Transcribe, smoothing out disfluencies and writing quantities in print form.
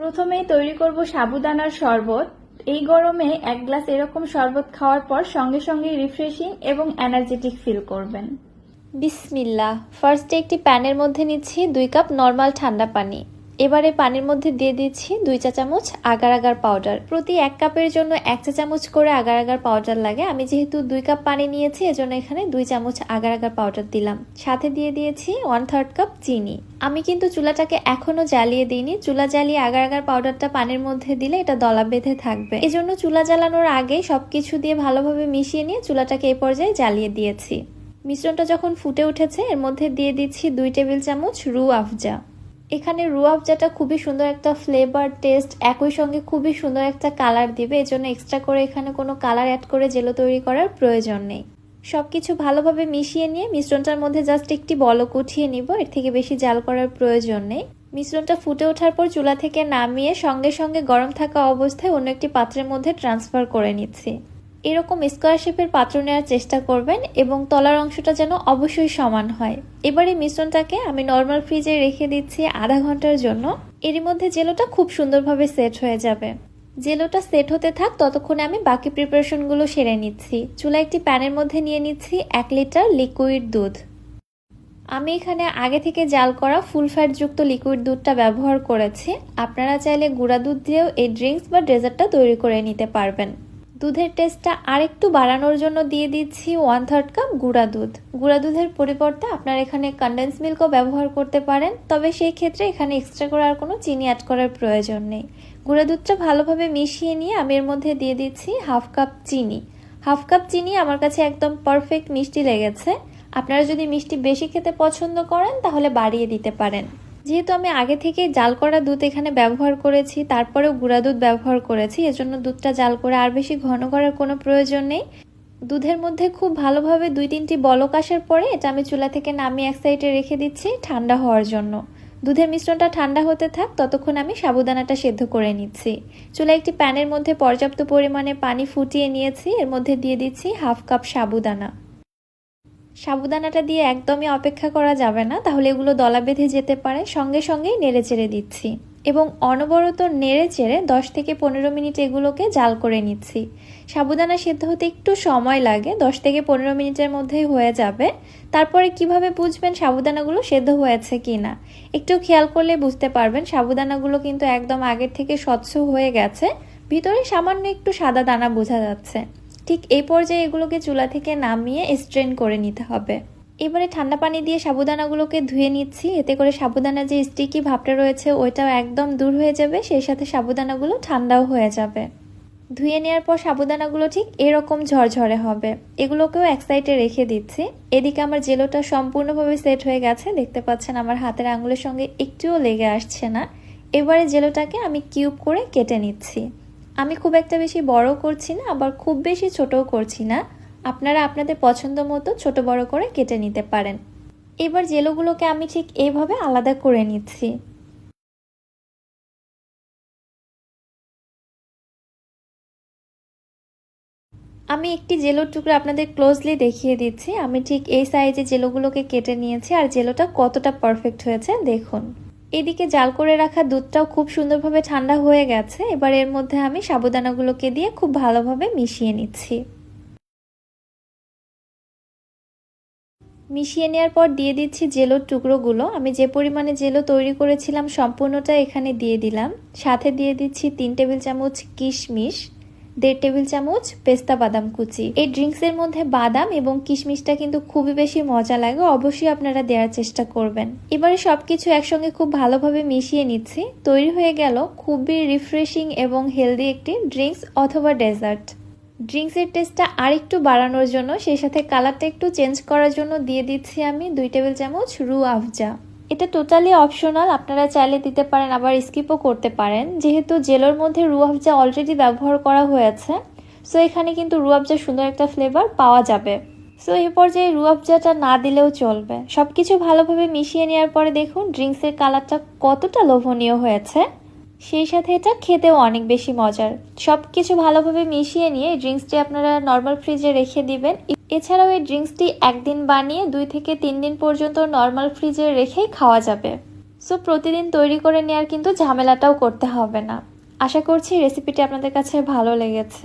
প্রথমেই তৈরি করব সাবুদানার শরবত। এই গরমে এক গ্লাস এরকম শরবত খাওয়ার পর সঙ্গে সঙ্গে রিফ্রেশিং এবং এনার্জেটিক ফিল করবেন। বিসমিল্লাহ। ফার্স্টে একটি প্যানের মধ্যে নিচ্ছি 2 কাপ নর্মাল ঠান্ডা পানি। এবারে পানির মধ্যে দিয়ে দিচ্ছি 2 চা চামচ আগার আগার পাউডার। প্রতি 1 কাপের জন্য 1 চা চামচ করে আগার আগার পাউডার লাগে। আমি যেহেতু 2 কাপ পানি নিয়েছি এজন্য এখানে 2 চামচ আগার আগার পাউডার দিলাম। সাথে দিয়ে দিয়েছি 1/3 কাপ চিনি। আমি কিন্তু চুলাটাকে এখনো জ্বালিয়ে দিইনি। চুলা জ্বালিয়ে আগার আগার পাউডারটা পানির মধ্যে দিলে এটা দলা বেঁধে থাকবে, এজন্য চুলা জ্বালানোর আগে সবকিছু দিয়ে ভালোভাবে মিশিয়ে নিয়ে চুলাটাকে এই পর্যায়ে জ্বালিয়ে দিয়েছি। মিশ্রণটা যখন ফুটে উঠেছে এর মধ্যে দিয়ে দিচ্ছি 2 টেবিল চামচ রুহ আফজা। এখানে রুহ আফজাটা খুবই সুন্দর একটা ফ্লেভার, টেস্ট, একই সঙ্গে খুবই সুন্দর একটা কালার দিবে। এজন্য এক্সট্রা করে এখানে কোনো কালার অ্যাড করে জেলো তৈরি করার প্রয়োজন নেই। সবকিছু ভালোভাবে মিশিয়ে নিয়ে মিশ্রণটার মধ্যে জাস্ট একটি বলক উঠিয়ে নিব, এর থেকে বেশি জাল করার প্রয়োজন নেই। মিশ্রণটা ফুটে ওঠার পর চুলা থেকে নামিয়ে সঙ্গে সঙ্গে গরম থাকা অবস্থায় অন্য একটি পাত্রের মধ্যে ট্রান্সফার করে নিচ্ছি। এরকম স্কোয়ার শেপের পাত্র নেওয়ার চেষ্টা করবেন এবং তলার অংশটা যেন অবশ্যই সমান হয়। এবার এই মিশ্রণটাকে আমি নর্মাল ফ্রিজে রেখে দিচ্ছি আধা ঘন্টার জন্য। এরই মধ্যে জেলোটা খুব সুন্দরভাবে সেট হয়ে যাবে। জেলোটা সেট হতে থাক, ততক্ষণে আমি বাকি প্রিপারেশনগুলো সেরে নিচ্ছি। চুলা একটি প্যানের মধ্যে নিয়ে নিচ্ছি 1 লিটার লিকুইড দুধ। আমি এখানে আগে থেকে জাল করা ফুল ফ্যাট যুক্ত লিকুইড দুধটা ব্যবহার করেছি। আপনারা চাইলে গুঁড়া দুধ দিয়েও এই ড্রিঙ্কস বা ডেজার্টটা তৈরি করে নিতে পারবেন। দুধের টেস্টটা আরেকটু বাড়ানোর জন্য দিয়ে দিচ্ছি 1/3 কাপ গুঁড়া দুধ। গুঁড়া দুধের পরিবর্তে আপনারা এখানে কনডেন্স মিল্কও ব্যবহার করতে পারেন, তবে সেই ক্ষেত্রে এখানে এক্সট্রা করে আর কোনো চিনি অ্যাড করার প্রয়োজন নেই। গুঁড়া দুধটা ভালোভাবে মিশিয়ে নিয়ে আমি এর মধ্যে দিয়ে দিচ্ছি 1/2 কাপ চিনি। 1/2 কাপ চিনি আমার কাছে একদম পারফেক্ট মিষ্টি লেগেছে। আপনারা যদি মিষ্টি বেশি খেতে পছন্দ করেন তাহলে বাড়িয়ে দিতে পারেন। যেহেতু আমি আগে থেকে জাল করা দুধ এখানে ব্যবহার করেছি, তারপরেও গুঁড়া দুধ ব্যবহার করেছি, এজন্য দুধটা জাল করে আর বেশি ঘন করার কোনো প্রয়োজন নেই। দুধের মধ্যে খুব ভালোভাবে 2-3টি বলক আসার পরে এটা আমি চুলা থেকে নামিয়ে এক সাইডে রেখে দিচ্ছি ঠান্ডা হওয়ার জন্য। দুধের মিশ্রণটা ঠান্ডা হতে থাক, ততক্ষণ আমি সাবুদানাটা সেদ্ধ করে নিচ্ছি। চুলা একটি প্যানের মধ্যে পর্যাপ্ত পরিমাণে পানি ফুটিয়ে নিয়েছি, এর মধ্যে দিয়ে দিচ্ছি 1/2 কাপ সাবুদানা। সাবুদানাটা দিয়ে একদমই অপেক্ষা করা যাবে না, তাহলে এগুলো দলা বেঁধে যেতে পারে। সঙ্গে সঙ্গেই নেড়ে চেড়ে দিচ্ছি এবং অনবরত নেড়ে চেড়ে 10 থেকে 15 মিনিট এগুলোকে জাল করে নিচ্ছি। সাবুদানা সেদ্ধ হতে একটু সময় লাগে, 10 থেকে 15 মিনিটের মধ্যেই হয়ে যাবে। তারপরে কিভাবে বুঝবেন সাবুদানাগুলো সেদ্ধ হয়েছে কিনা, একটু খেয়াল করলে বুঝতে পারবেন সাবুদানাগুলো কিন্তু একদম আগের থেকে স্বচ্ছ হয়ে গেছে, ভিতরে সামান্য একটু সাদা দানা বোঝা যাচ্ছে। ঠিক এই পর্যায়ে এগুলোকে চুলা থেকে নামিয়ে স্ট্রেন করে নিতে হবে। এবারে ঠান্ডা পানি দিয়ে সাবুদানাগুলোকে ধুয়ে নিচ্ছি, এতে করে সাবুদানার যে স্টিকি ভাবটা রয়েছে ওইটাও একদম দূর হয়ে যাবে, সেই সাথে সাবুদানাগুলো ঠান্ডাও হয়ে যাবে। ধুয়ে নেওয়ার পর সাবুদানাগুলো ঠিক এরকম ঝরঝরে হবে। এগুলোকেও এক সাইডে রেখে দিচ্ছি। এদিকে আমার জেলোটা সম্পূর্ণভাবে সেট হয়ে গেছে, দেখতে পাচ্ছেন আমার হাতের আঙুলের সঙ্গে একটুও লেগে আসছে না। এবারে জেলোটাকে আমি কিউব করে কেটে নিচ্ছি। আমি খুব একটা বেশি বড় করছি না, আবার খুব বেশি ছোটও করছি না। আপনারা আপনাদের পছন্দ মতো ছোট বড় করে কেটে নিতে পারেন। এবার জেলোগুলোকে আমি ঠিক এইভাবে আলাদা করে নিচ্ছি। আমি একটি জেলোর টুকরো আপনাদের ক্লোজলি দেখিয়ে দিচ্ছি। আমি ঠিক এই সাইজে জেলোগুলোকে কেটে নিয়েছি, আর জেলোটা কতটা পারফেক্ট হয়েছে দেখুন। এদিকে জাল করে রাখা দুধটাও খুব সুন্দরভাবে ঠান্ডা হয়ে গেছে। এবার এর মধ্যে আমি সাবুদানাগুলোকে দিয়ে খুব ভালোভাবে মিশিয়ে নিচ্ছি। মিশিয়ে নেওয়ার পর দিয়ে দিচ্ছি জেলোর টুকরোগুলো। আমি যে পরিমাণে জেলো তৈরি করেছিলাম সম্পূর্ণটা এখানে দিয়ে দিলাম। সাথে দিয়ে দিচ্ছি 3 টেবিল চামচ কিশমিশ, 1.5 টেবিল চামচ পেস্তা বাদাম কুচি। এই ড্রিঙ্কসের মধ্যে বাদাম এবং কিশমিশটা কিন্তু খুবই বেশি মজা লাগে, অবশ্যই আপনারা দেওয়ার চেষ্টা করবেন। এবারে সবকিছু একসঙ্গে খুব ভালোভাবে মিশিয়ে নিচ্ছি। তৈরি হয়ে গেল খুবই রিফ্রেশিং এবং হেলদি একটি ড্রিঙ্কস অথবা ডেজার্ট। ড্রিঙ্কসের টেস্টটা আর একটু বাড়ানোর জন্য, সেই সাথে কালারটা একটু চেঞ্জ করার জন্য দিয়ে দিচ্ছি আমি 2 টেবিল চামচ রুহ আফজা। এটা টোটালি অপশনাল, আপনারা চাইলে দিতে পারেন, আবার স্কিপও করতে পারেন। যেহেতু জেলোর মধ্যে রুহ আফজা অলরেডি ব্যবহার করা হয়েছে, সো এখানে কিন্তু রুহ আফজার সুন্দর একটা ফ্লেভার পাওয়া যাবে। সো এই পর্যায়ে রুহ আফজাটা না দিলেও চলবে। সবকিছু ভালোভাবে মিশিয়ে নেওয়ার পরে দেখুন ড্রিঙ্কসের কালারটা কতটা লোভনীয় হয়েছে, সেই সাথে এটা খেতেও অনেক বেশি মজার। সবকিছু ভালোভাবে মিশিয়ে নিয়ে এই ড্রিঙ্কসটি আপনারা নর্মাল ফ্রিজে রেখে দিবেন। এছাড়াও এই ড্রিঙ্কসটি একদিন বানিয়ে 2 থেকে 3 দিন পর্যন্ত নর্মাল ফ্রিজে রেখেই খাওয়া যাবে। সো প্রতিদিন তৈরি করে নেওয়ার কিন্তু ঝামেলাটাও করতে হবে না। আশা করছি রেসিপিটি আপনাদের কাছে ভালো লেগেছে।